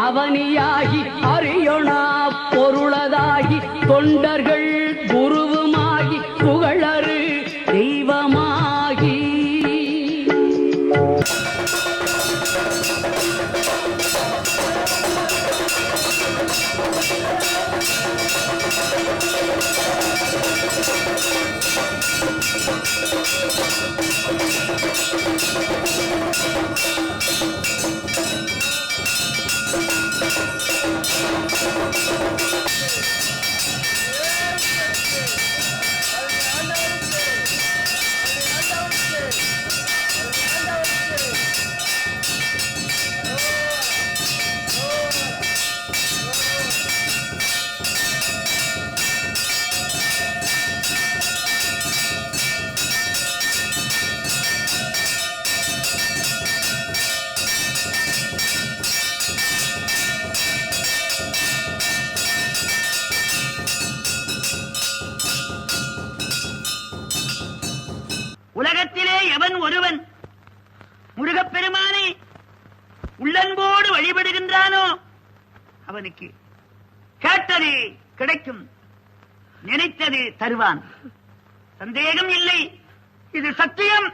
அவனியாகி அறியொணா பொருளதாகி தொண்டர்கள் குருவுமாகி புகழறு தெய்வமாகி உலகத்திலே எவன் ஒருவன் முருகப்பெருமானை உள்ளன்போடு வழிபடுகின்றானோ அவனுக்கு கேட்டது கிடைக்கும், நினைத்தது தருவான். சந்தேகம் இல்லை, இது சத்தியம்.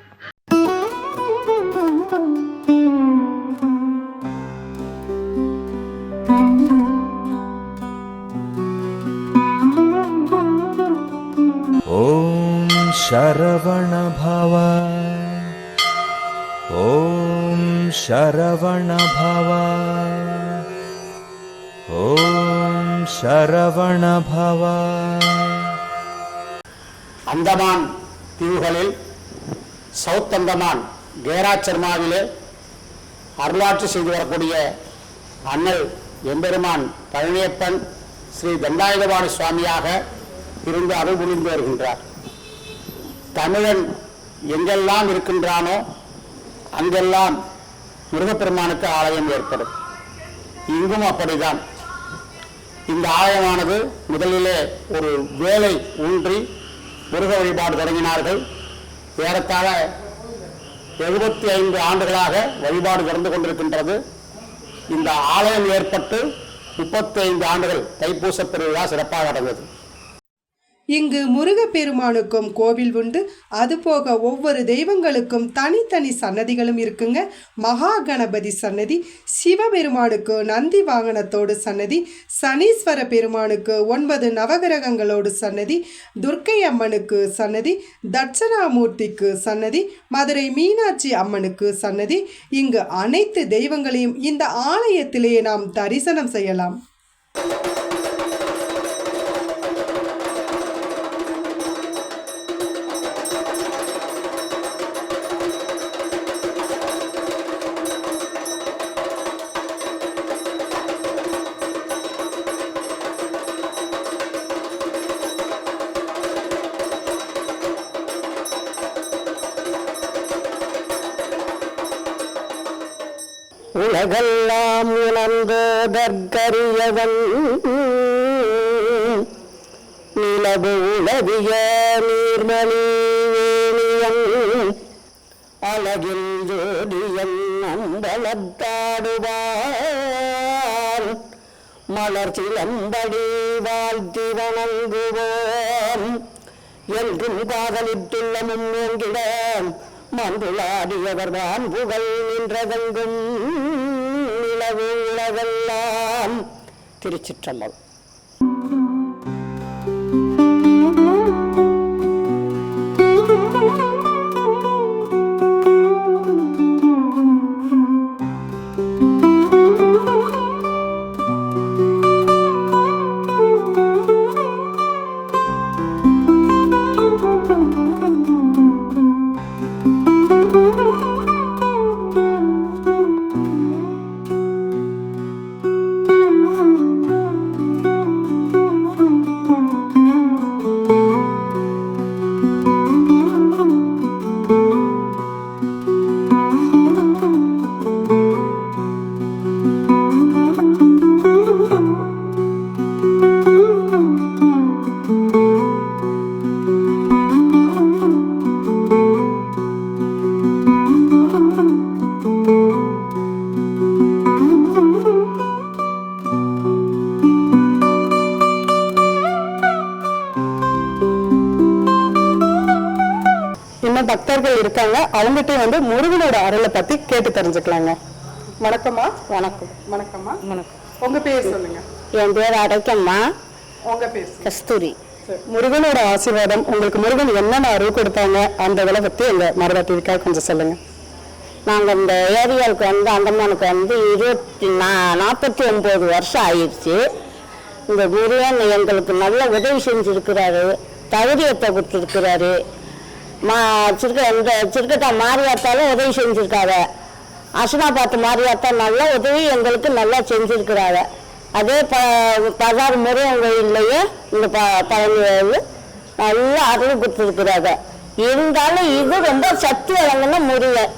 ஓம் சரவண பவ, ஓம் சரவண பவ, ஓம் சரவண பவ. அந்தமான் தீவுகளில் சவுத் அந்தமான் கேராச்சர்மாவிலே அருளாட்சி செய்து வரக்கூடிய அண்ணல் எம்பெருமான் பழனியப்பன் ஸ்ரீ தண்டாயுதபாணி சுவாமியாக இருந்து அருள் புரிந்து வருகின்றார். தமிழன் எங்கெல்லாம் இருக்கின்றானோ அங்கெல்லாம் முருகப்பெருமானுக்கு ஆலயம் ஏற்படும். இங்கும் அப்படிதான். இந்த ஆலயமானது முதலிலே ஒரு வேலை ஊன்றி முருக வழிபாடு தொடங்கினார்கள். ஏறத்தாழ 75 ஆண்டுகளாக வழிபாடு நடந்து கொண்டிருக்கின்றது. இந்த ஆலயம் ஏற்பட்டு 35 ஆண்டுகள் தைப்பூச பெருவிழா சிறப்பாக நடந்தது. இங்கு முருகப்பெருமானுக்கும் கோவில் உண்டு. அதுபோக ஒவ்வொரு தெய்வங்களுக்கும் தனித்தனி சன்னதிகளும் இருக்குங்க. மகா கணபதி சன்னதி, சிவபெருமானுக்கு நந்தி வாகனத்தோடு சன்னதி, சனீஸ்வர பெருமானுக்கு 9 நவகிரகங்களோடு சன்னதி, துர்க்கை அம்மனுக்கு சன்னதி, தட்சணாமூர்த்திக்கு சன்னதி, மதுரை மீனாட்சி அம்மனுக்கு சன்னதி. இங்கு அனைத்து தெய்வங்களையும் இந்த ஆலயத்திலேயே நாம் தரிசனம் செய்யலாம். உலகெல்லாம் உணர்ந்ததற்கரியவன் நிலவு உலவிய நீர்மணியன் அழகில் ஜோடியன் அம்பலத்தாடுவார் மலர் சிலம்படி வாழ்த்தி வணங்குவோம் என்றும் காதலித்துள்ள முன்னோங்கிட மந்துளாடியவர்தான் புகழ் நின்றதெங்கும் நிலவு உலகெல்லாம். திருச்சிற்றம்பலம். பக்தர்கள் இருக்காங்க, அவங்ககிட்ட வந்து முருகனோட அருளை பத்தி கேட்டு தெரிஞ்சுக்கலாங்க. வணக்கம்மா. வணக்கம். வணக்கம்மா. வணக்கம். உங்க பேர் சொல்லுங்க. என் பேர் அடைக்கம்மா. உங்க பேர் கஸ்தூரி. முருகனோட ஆசீர்வாதம், உங்களுக்கு முருகன் என்னென்ன அருள் கொடுத்தாங்க அந்த இதை பத்தி எங்க மரதா டிவிக்காக கொஞ்சம் சொல்லுங்க. நாங்கள் இந்த ஏரியாவுக்கு வந்து அந்தமானுக்கு வந்து 49 வருஷம் ஆயிடுச்சு. இந்த முருகன் எங்களுக்கு நல்ல உதவி செஞ்சுருக்கிறாரு, தைரியத்தை கொடுத்துருக்கிறாரு. இந்த சிறுக்கட்டா மாரியாத்தாலும் உதவி செஞ்சுருக்காங்க, அசுனாபாத்து மாரியாத்தா நல்ல உதவி எங்களுக்கு நல்லா செஞ்சுருக்கிறாங்க. அதே 16 முருகன் கோயில்லையே இந்த பழனி நல்ல அருள் கொடுத்துருக்குறாங்க. இருந்தாலும் இது ரொம்ப சக்தி வழங்கின முருகன்,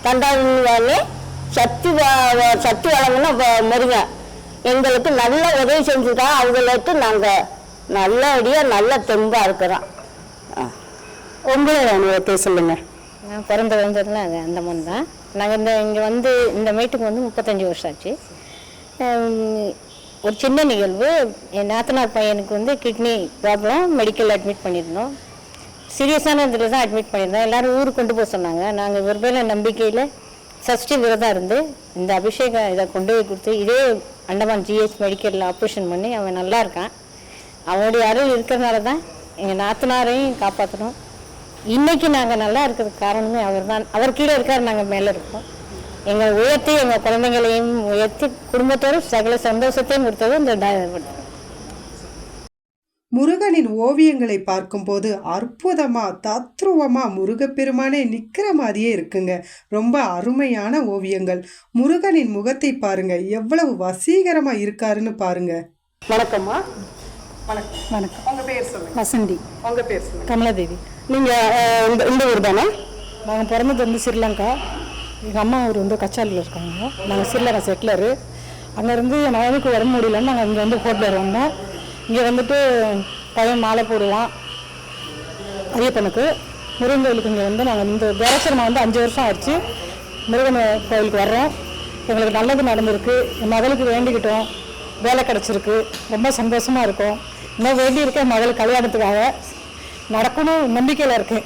தண்டாயுதே சக்தி வழங்கின முருகன் எங்களுக்கு நல்ல உதவி செஞ்சுருக்காங்க. அவங்களுக்கு நாங்கள் நல்லபடியாக நல்ல தெம்பாக இருக்கிறோம். உங்களோட அனுபவத்தை சொல்லுங்க. நான் பிறந்த வந்ததுலாம் அது அந்தமான் தான். நாங்கள் இங்கே வந்து இந்த மீட்டுக்கு வந்து 35 வருஷம் ஆச்சு. ஒரு சின்ன நிகழ்வு, என் நாத்தனார் பையனுக்கு வந்து கிட்னி ப்ராப்ளம், மெடிக்கல் அட்மிட் பண்ணியிருந்தோம். சீரியஸான இதில் தான் அட்மிட் பண்ணியிருந்தோம். எல்லோரும் ஊருக்கு கொண்டு போக சொன்னாங்க. நாங்கள் விரும்பல நம்பிக்கையில் சஷ்டி விரதம் இருந்து இந்த அபிஷேகம் இதை கொண்டு போய் கொடுத்து இதே அண்டமான் ஜிஹெச் மெடிக்கலில் ஆப்ரேஷன் பண்ணி அவன் நல்லா இருக்கான். அவனுடைய அருள் இருக்கிறதுனால தான் எங்கள் நாத்தனாரையும் காப்பாற்றணும். இன்றைக்கி நாங்கள் நல்லா இருக்கிறதுக்கு காரணமே அவர் தான். அவர் கீழே இருக்கார், நாங்கள் மேலே இருக்கோம். எங்களை உயர்த்தி எங்கள் குழந்தைங்களையும் உயர்த்தி குடும்பத்தோடு சகல சந்தோஷத்தையும் கொடுத்தது இந்த முருகனின் ஓவியங்களை பார்க்கும்போது அற்புதமா தத்ரூபமா முருகப்பெருமானே நிற்கிற மாதிரியே இருக்குங்க. ரொம்ப அருமையான ஓவியங்கள். முருகனின் முகத்தை பாருங்க, எவ்வளவு வசீகரமா இருக்காருன்னு பாருங்க. வணக்கம்மா. வணக்கம். வணக்கம். உங்க பேர் சொல்லுங்க. வசந்தி. உங்க பேர் சொல்லுங்க. கமலாதேவி. நீங்க இந்த ஊர் தானே? நாங்கள் பிறந்தது வந்து ஸ்ரீலங்கா. எங்கள் அம்மா ஊர் வந்து கச்சாலில் இருக்காங்க. நாங்கள் ஸ்ரீலங்கா செட்டிலரு. அங்கேருந்து என் மகனுக்கு உடம்பு முடியலன்னு நாங்கள் இங்கே வந்து ஹோட்டலில் வந்தோம். இங்கே வந்துட்டு பையன் மாலை போடுவான் ஐயப்பனுக்கு. முருகன் கோயிலுக்கு இங்கே வந்து நாங்கள் இந்த தேரச்சரமா வந்து 5 வருஷம் ஆயிடுச்சு. முருகன் கோயிலுக்கு வர்றோம். எங்களுக்கு நல்லது நடந்திருக்கு. என் மகளுக்கு வேண்டிக்கிட்டோம், வேலை கிடச்சிருக்கு. ரொம்ப சந்தோஷமாக இருக்கும். இன்னும் வேண்டி இருக்கேன் மகள் கல்யாணத்துக்காக, நடக்கணும் நம்பிக்கையில் இருக்கேன்.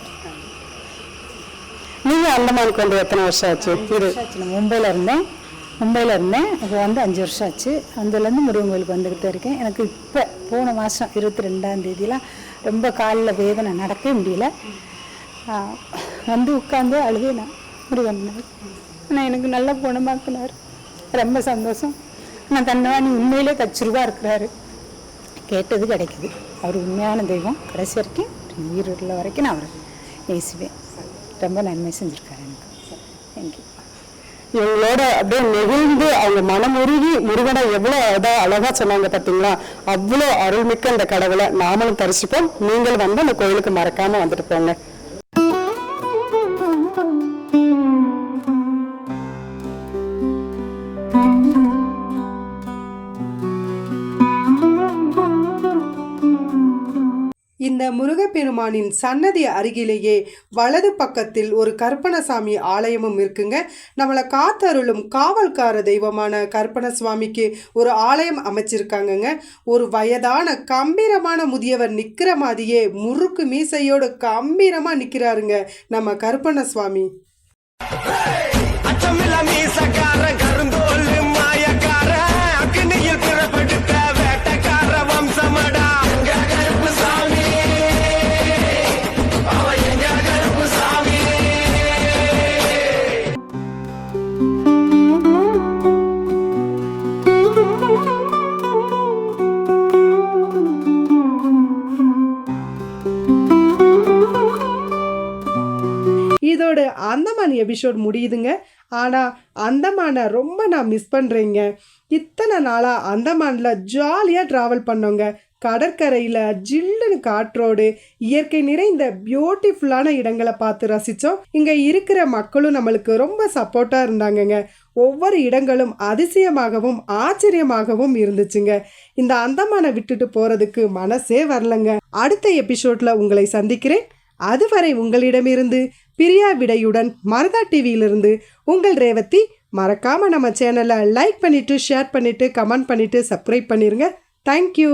நீங்கள் அந்தமானுக்கு வந்து எத்தனை வருஷம் ஆச்சு? நான் மும்பையில் இருந்தேன். இப்போ வந்து 5 வருஷம் ஆச்சு. அதுலேருந்து முருகன் கோயிலுக்கு வந்துக்கிட்டே இருக்கேன். எனக்கு இப்போ போன மாதம் 22ஆம் தேதியெலாம் ரொம்ப காலில் வேதனை, நடக்கவே முடியல. வந்து உட்காந்து அழுவேன். முருகன் ஆனால் எனக்கு நல்லா குணமாக்குனார். ரொம்ப சந்தோஷம். நான் தன்னவாணி உண்மையிலே கச்சிருவாக இருக்கிறாரு. கேட்டது கிடைக்குது. அவர் உண்மையான தெய்வம். கடைசி வரைக்கும் உயிர் உள்ள வரைக்கும் நான் அவரை நேசிவேன். ரொம்ப நன்மை செஞ்சுருக்காரு எனக்கு. தேங்க்யூ. இவங்களோட அப்படியே நெகிழ்ந்து அவங்க மனமுருகி முருகனை எவ்வளோ அழகா சொன்னாங்க பார்த்தீங்களா? அவ்வளோ அருள்மிக்க இந்த கடவுளை நாமளும் தரிசிப்போம். நீங்கள் வந்து அந்த கோயிலுக்கு மறக்காம வந்துட்டு போங்க. இந்த முருகப்பெருமானின் சன்னதி அருகிலேயே வலது பக்கத்தில் ஒரு கருப்பணசாமி ஆலயமும் இருக்குங்க. நம்மளை காத்தருளும் காவல்கார தெய்வமான கருப்பணசுவாமிக்கு ஒரு ஆலயம் அமைச்சிருக்காங்கங்க. ஒரு வயதான கம்பீரமான முதியவர் நிற்கிற மாதிரியே முறுக்கு மீசையோடு கம்பீரமாக நிற்கிறாருங்க நம்ம கருப்பணசுவாமி. இதோட அந்தமான் எபிசோட் முடியுதுங்க. ஆனால் அந்தமானை ரொம்ப நான் மிஸ் பண்ணுறேங்க. இத்தனை நாளாக அந்தமானில் ஜாலியாக ட்ராவல் பண்ணோங்க. கடற்கரையில் ஜில்லுன்னு காற்றோடு இயற்கை நிறைந்த பியூட்டிஃபுல்லான இடங்களை பார்த்து ரசித்தோம். இங்கே இருக்கிற மக்களும் நம்மளுக்கு ரொம்ப சப்போர்ட்டாக இருந்தாங்கங்க. ஒவ்வொரு இடங்களும் அதிசயமாகவும் ஆச்சரியமாகவும் இருந்துச்சுங்க. இந்த அந்தமானை விட்டுட்டு போகிறதுக்கு மனசே வரலங்க. அடுத்த எபிசோடில் உங்களை சந்திக்கிறேன். அதுவரை உங்களிடமிருந்து பிரியா விடையுடன் மரதா டிவியிலிருந்து உங்கள் ரேவதி. மறக்காமல் நம்ம சேனலை லைக் பண்ணிவிட்டு ஷேர் பண்ணிவிட்டு கமெண்ட் பண்ணிவிட்டு சப்ஸ்கிரைப் பண்ணிடுங்க. தேங்க்யூ.